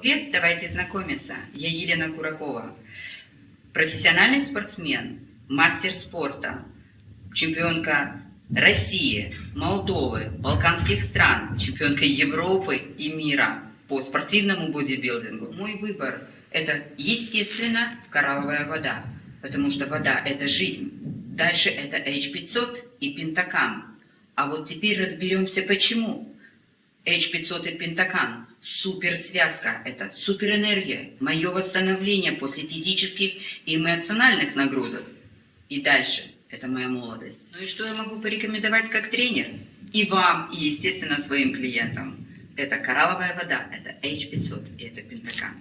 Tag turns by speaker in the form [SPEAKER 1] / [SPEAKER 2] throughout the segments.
[SPEAKER 1] Привет, давайте знакомиться. Я Елена Куракова, профессиональный спортсмен, мастер спорта, чемпионка России, Молдовы, Балканских стран, чемпионка Европы и мира по спортивному бодибилдингу. Мой выбор – это, естественно, коралловая вода, потому что вода – это жизнь. Дальше это H500 и пентакан. А вот теперь разберемся, почему. H500 и пентакан – суперсвязка, это суперэнергия, мое восстановление после физических и эмоциональных нагрузок. И дальше – это моя молодость. Ну и что я могу порекомендовать как тренер? И вам, и, естественно, своим клиентам. Это коралловая вода, это H500 и это пентакан.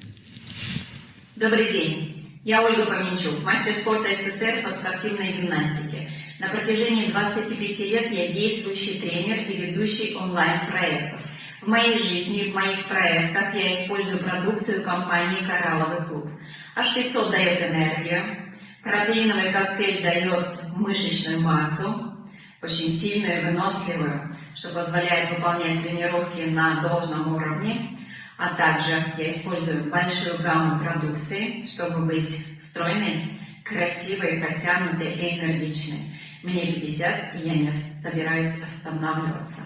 [SPEAKER 2] Добрый день. Я Ольга Поменчук, мастер спорта СССР по спортивной гимнастике. На протяжении 25 лет я действующий тренер и ведущий онлайн-проектов. В моей жизни, в моих проектах я использую продукцию компании «Коралловый клуб». H500 дает энергию, протеиновый коктейль дает мышечную массу, очень сильную и выносливую, что позволяет выполнять тренировки на должном уровне. А также я использую большую гамму продукции, чтобы быть стройной, красивой, подтянутой и энергичной. Мне 50, и я не собираюсь останавливаться.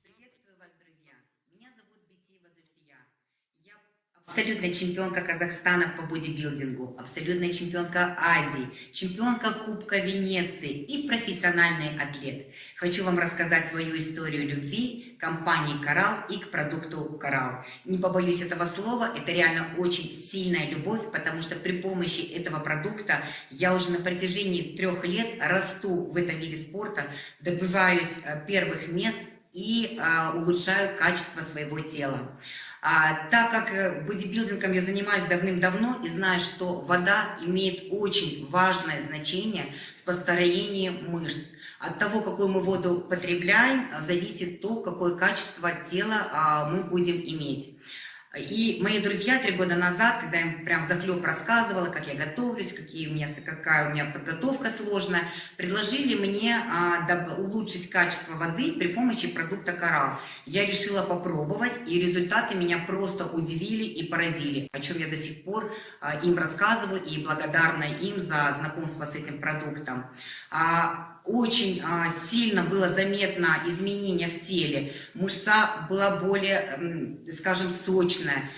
[SPEAKER 1] Приветствую вас, друзья. Меня зовут Битиева Зульфия. Я абсолютная чемпионка Казахстана по бодибилдингу, абсолютная чемпионка Азии, чемпионка Кубка Венеции и профессиональный атлет. Хочу вам рассказать свою историю любви к компании «Коралл» и к продукту «Коралл». Не побоюсь этого слова, это реально очень сильная любовь, потому что при помощи этого продукта я уже на протяжении 3 лет расту в этом виде спорта, добиваюсь первых мест и улучшаю качество своего тела. Так как бодибилдингом я занимаюсь давным-давно и знаю, что вода имеет очень важное значение в построении мышц. От того, какую мы воду потребляем, зависит то, какое качество тела мы будем иметь. И мои друзья 3 года назад, когда я им прям захлеб рассказывала, как я готовлюсь, какая у меня подготовка сложная, предложили мне улучшить качество воды при помощи продукта «Коралл». Я решила попробовать, и результаты меня просто удивили и поразили, о чем я до сих пор им рассказываю и благодарна им за знакомство с этим продуктом. Очень сильно было заметно изменение в теле, мышца была более, скажем, сочная,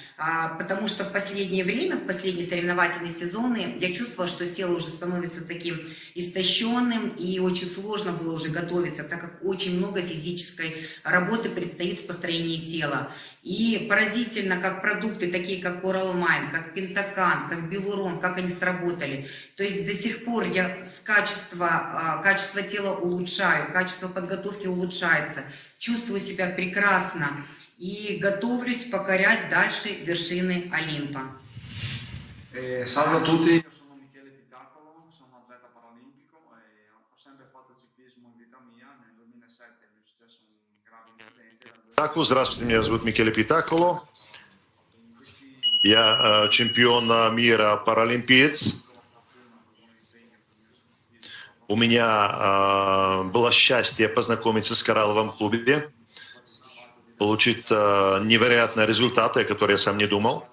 [SPEAKER 1] потому что в последнее время, в последние соревновательные сезоны я чувствовала, что тело уже становится таким истощенным и очень сложно было уже готовиться, так как очень много физической работы предстоит в построении тела. И поразительно, как продукты, такие как Coral Mind, как Пентакан, как Белурон, как они сработали. То есть до сих пор я качество тела улучшаю, качество подготовки улучшается, чувствую себя прекрасно и готовлюсь покорять дальше вершины Олимпа.
[SPEAKER 3] Salve a tutti, io sono Michele Pitacolo, sono atleta paralimpico e ho sempre fatto ciclismo in vita mia. Nel 2007 mi è successo un grave incidente.
[SPEAKER 4] Здравствуйте, меня зовут Микеле Питаколо. Я чемпион мира паралимпиец. У меня было счастье познакомиться с «Коралловым клубом», получить невероятные результаты, которые я сам не думал.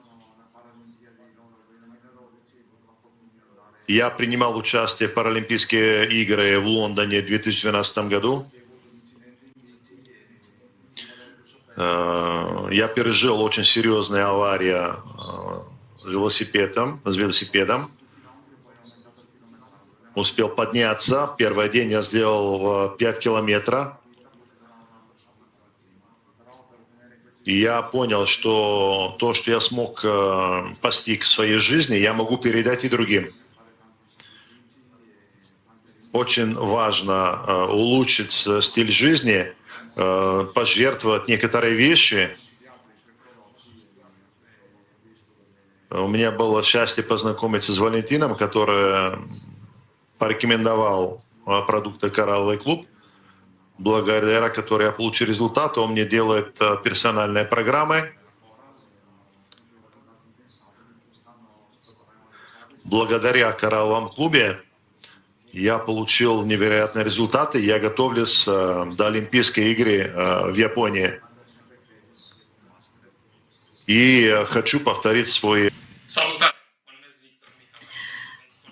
[SPEAKER 4] Я принимал участие в Паралимпийских играх в Лондоне в 2012 году. Я пережил очень серьезную аварию с велосипедом. Успел подняться. Первый день я сделал 5 километров. И я понял, что то, что я смог постичь в своей жизни, я могу передать и другим. Очень важно улучшить стиль жизни, пожертвовать некоторые вещи. У меня было счастье познакомиться с Валентином, который порекомендовал продукты «Коралловый клуб», благодаря которой я получил результат. Он мне делает персональные программы. Благодаря «Коралловому клубе» я получил невероятные результаты. Я готовлюсь до Олимпийской игры в Японии. И хочу повторить свой...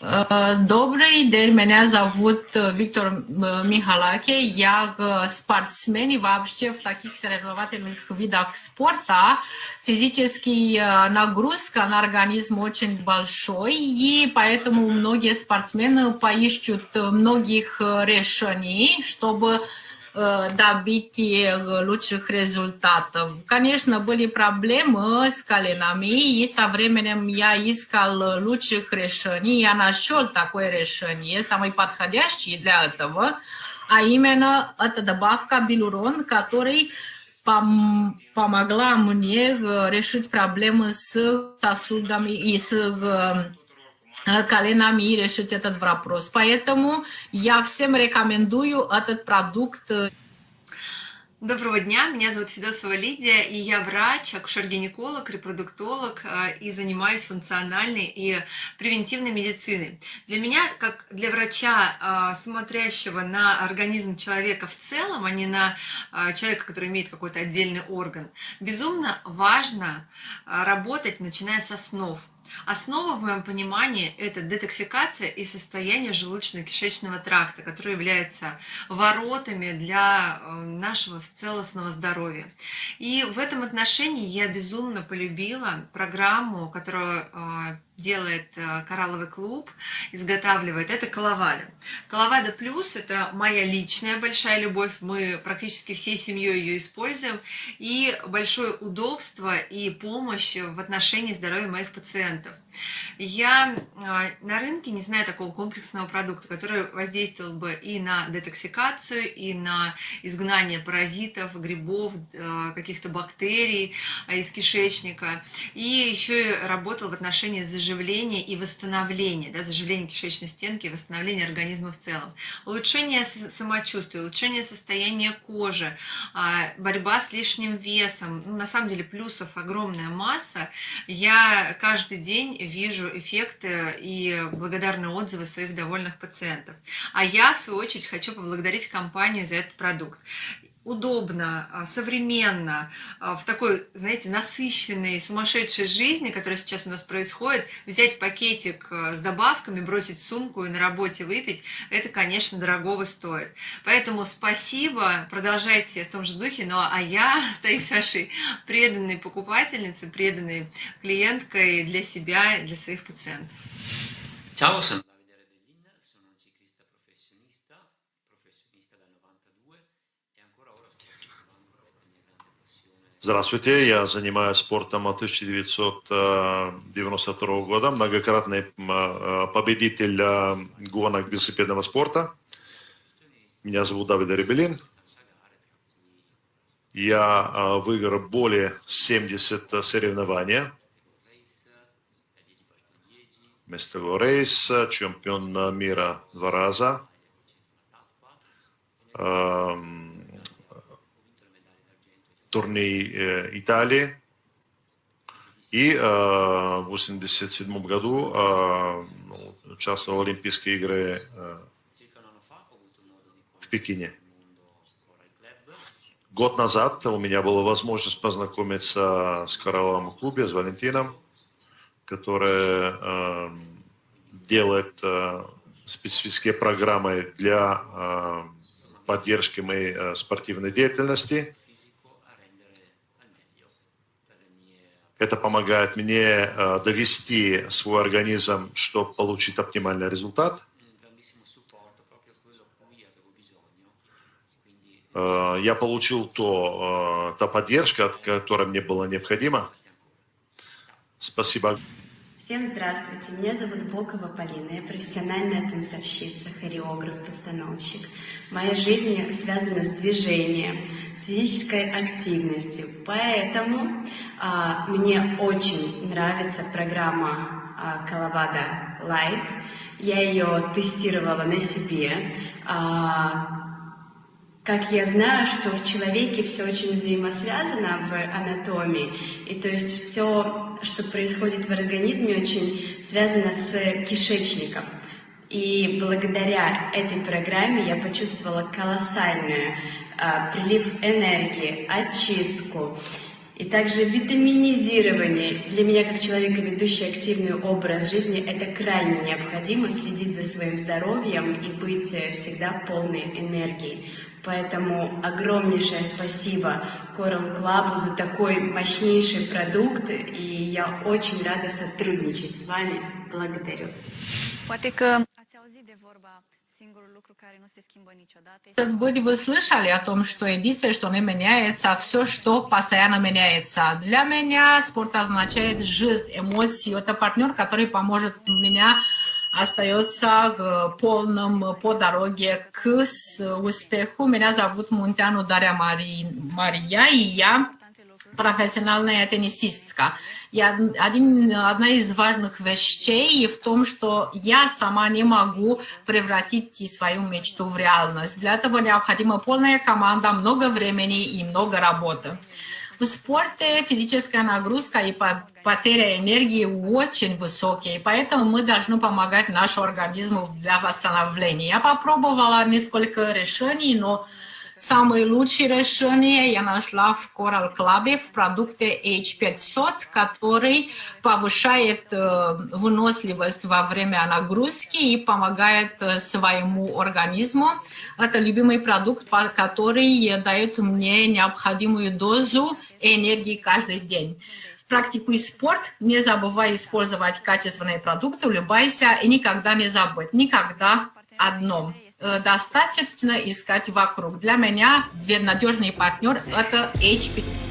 [SPEAKER 5] Добрый день, меня зовут Виктор Михалаки. Я спортсмен и вообще в таких соревновательных видах спорта физическая нагрузка на организм очень большой, и поэтому многие спортсмены поищут многих решений, чтобы добить лучших результатов. Конечно, были проблемы с коленами, и со временем я искал лучших решений. Я нашел такое решение, самое подходящее для этого, а именно эта добавка Билурон, который помогла мне решить проблемы с сосудами и с коленами и решить этот вопрос. Поэтому я всем рекомендую этот продукт.
[SPEAKER 6] Доброго дня, меня зовут Федосова Лидия, и я врач, акушер-гинеколог, репродуктолог и занимаюсь функциональной и превентивной медициной. Для меня, как для врача, смотрящего на организм человека в целом, а не на человека, который имеет какой-то отдельный орган, безумно важно работать, начиная с основ. Основа, в моем понимании, это детоксикация и состояние желудочно-кишечного тракта, которое является воротами для нашего целостного здоровья. И в этом отношении я безумно полюбила программу, которую делает Коралловый клуб, изготавливает, это Коловада. Коловада Плюс – это моя личная большая любовь, мы практически всей семьей ее используем, и большое удобство и помощь в отношении здоровья моих пациентов. Я на рынке не знаю такого комплексного продукта, который воздействовал бы и на детоксикацию, и на изгнание паразитов, грибов, каких-то бактерий из кишечника, и еще и работал в отношении заживления и восстановления, да, заживления кишечной стенки и восстановления организма в целом. Улучшение самочувствия, улучшение состояния кожи, борьба с лишним весом. Ну, на самом деле плюсов огромная масса. Я каждый день вижу эффекты и благодарные отзывы своих довольных пациентов. А я, в свою очередь, хочу поблагодарить компанию за этот продукт. Удобно, современно, в такой, знаете, насыщенной, сумасшедшей жизни, которая сейчас у нас происходит, взять пакетик с добавками, бросить в сумку и на работе выпить, это, конечно, дорогого стоит. Поэтому спасибо, продолжайте в том же духе, а я остаюсь вашей преданной покупательницей, преданной клиенткой для себя и для своих пациентов.
[SPEAKER 7] Ciao, sono Davide Redellin, sono un ciclista professionista dal 92 e ancora ora sto coltivando questa mia grande passione.
[SPEAKER 4] Здравствуйте, я занимаюсь спортом от 1992 года, многократный победитель гонок велосипедного спорта. Меня зовут Давид Ребелин. Я выиграл более 70 соревнований. Мистер Рейс, чемпион мира 2 раза. Турнир Италии. И в 1987 году участвовал в Олимпийских играх в Пекине. Год назад у меня была возможность познакомиться с Коралловым клубом, с Валентином, который делает специфические программы для поддержки моей спортивной деятельности. Это помогает мне довести свой организм, чтобы получить оптимальный результат. Я получил та поддержка, которая мне была необходима. Спасибо.
[SPEAKER 8] Всем здравствуйте, меня зовут Бокова Полина, я профессиональная танцовщица, хореограф, постановщик. Моя жизнь связана с движением, с физической активностью, поэтому мне очень нравится программа Коловада Light. Я ее тестировала на себе. Как я знаю, что в человеке все очень взаимосвязано в анатомии, и то есть все, что происходит в организме, очень связано с кишечником. И благодаря этой программе я почувствовала колоссальный прилив энергии, очистку. И также витаминизирование. Для меня, как человека, ведущий активный образ жизни, это крайне необходимо следить за своим здоровьем и быть всегда полной энергией. Поэтому огромнейшее спасибо Coral Club за такой мощнейший продукт, и я очень рада сотрудничать с вами. Благодарю.
[SPEAKER 9] Poate că ați auzit de vorba singurul lucru care nu se schimbă niciodată.
[SPEAKER 5] Может быть, вы слышали о том, что единственное, что не меняется, а все, что постоянно меняется. Для меня спорт означает жизнь, эмоции. Это партнер, который поможет меня остается полным по дороге к успеху. Меня зовут Munteanu Daria Maria, и я профессиональная теннисистка. Одна из важных вещей в том, что я сама не могу превратить свою мечту в реальность. Для этого необходима полная команда, много времени и много работы. В спорте физическая нагрузка и потеря энергии очень высокие, поэтому мы должны помогать нашему организму для восстановления. Я попробовала несколько решений, но самые лучшие решения я нашла в Coral Club в продукте H500, который повышает выносливость во время нагрузки и помогает своему организму. Это любимый продукт, который дает мне необходимую дозу энергии каждый день. Практикуй спорт, не забывай использовать качественные продукты, улыбайся и никогда не забудь, никогда одном. Достаточно искать вокруг. Для меня надежный партнер – это H500.